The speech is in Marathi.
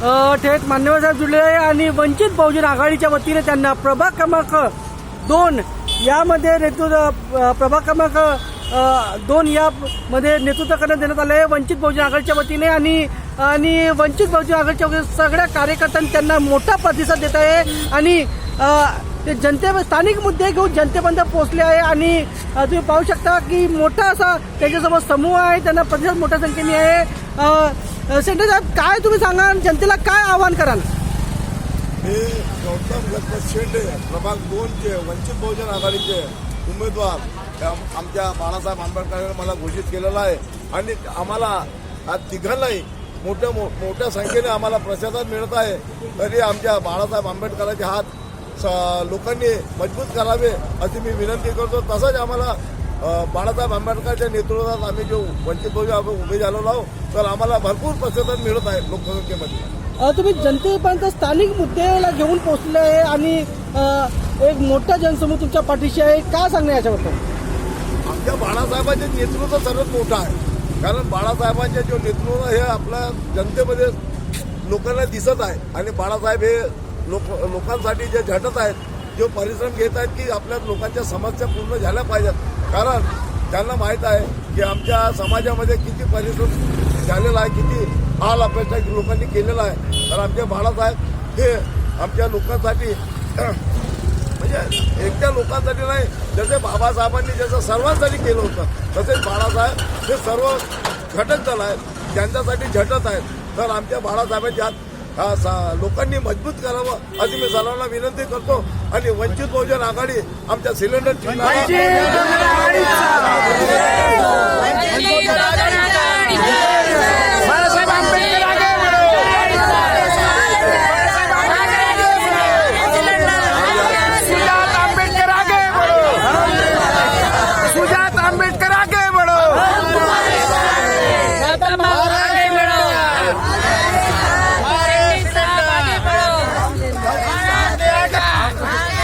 थेट मान्यवर साहेब जुळले आहे आणि वंचित बहुजन आघाडीच्या वतीने त्यांना प्रभाग क्रमांक 2 यामध्ये प्रभाग क्रमांक 2 यामध्ये नेतृत्व करण्यात देण्यात आले आहे वंचित बहुजन आघाडीच्या वतीने आणि वंचित बहुजन आघाडीच्या वतीने सगळ्या कार्यकर्त्यांनी त्यांना मोठा प्रतिसाद देत आहे आणि ते स्थानिक मुद्दे घेऊन जनतेपर्यंत पोहोचले आहे आणि तुम्ही पाहू शकता की मोठा असा त्याच्यासोबत समूह आहे, त्यांना प्रतिसाद मोठ्या संख्येने आहे. सेंटर साहेब, काय तुम्ही सांगा, जनतेला काय आवाहन कराल? मी गौतम लक्ष्मण शेंडे प्रभाग 2चे वंचित बहुजन आघाडीचे उमेदवार आमच्या बाळासाहेब आंबेडकरांनी मला घोषित केलेला आहे आणि आम्हाला आज तिघांनाही मोठ्या संख्येने आम्हाला प्रतिसाद मिळत आहे. तरी आमच्या बाळासाहेब आंबेडकरांचे हात लोकांनी मजबूत करावे अशी मी विनंती करतो. तसंच आम्हाला बाळासाहेब आंबेडकरच्या नेतृत्वात आम्ही जो वंचित बहुजन उभे झालेलो आहोत तर आम्हाला भरपूर प्रतिसाद मिळत आहे लोकसंख्येमध्ये. तुम्ही जनतेपर्यंत स्थानिक मुद्द्याला घेऊन पोहोचले आहे आणि एक मोठा जनसमूह तुमच्या पाठीशी आहे, काय सांगणार याच्याबद्दल? आमच्या बाळासाहेबांचे नेतृत्व सर्वात मोठं आहे, कारण बाळासाहेबांचे जो नेतृत्व हे आपल्या जनतेमध्ये लोकांना दिसत आहे आणि बाळासाहेब हे लोकांसाठी जे झटत आहेत, जो परिश्रम घेत आहेत की आपल्या लोकांच्या समस्या पूर्ण झाल्या पाहिजेत. कारण त्यांना माहीत आहे की आमच्या समाजामध्ये किती परिश्रम झालेला आहे, किती हाल अपेक्षा लोकांनी केलेला आहे. तर आमचे बाळासाहेब हे आमच्या लोकांसाठी म्हणजे एकट्या लोकांसाठी नाही, जसे बाबासाहेबांनी जसं सर्वांसाठी केलं होतं तसेच बाळासाहेब हे सर्व घटक दल आहेत, त्यांच्यासाठी झटत आहेत. तर आमच्या बाळासाहेबांच्या हात लोकांनी मजबूत करावं अशी मी सर्वांना विनंती करतो आणि वंचित बहुजन आघाडी आमच्या सिलेंडर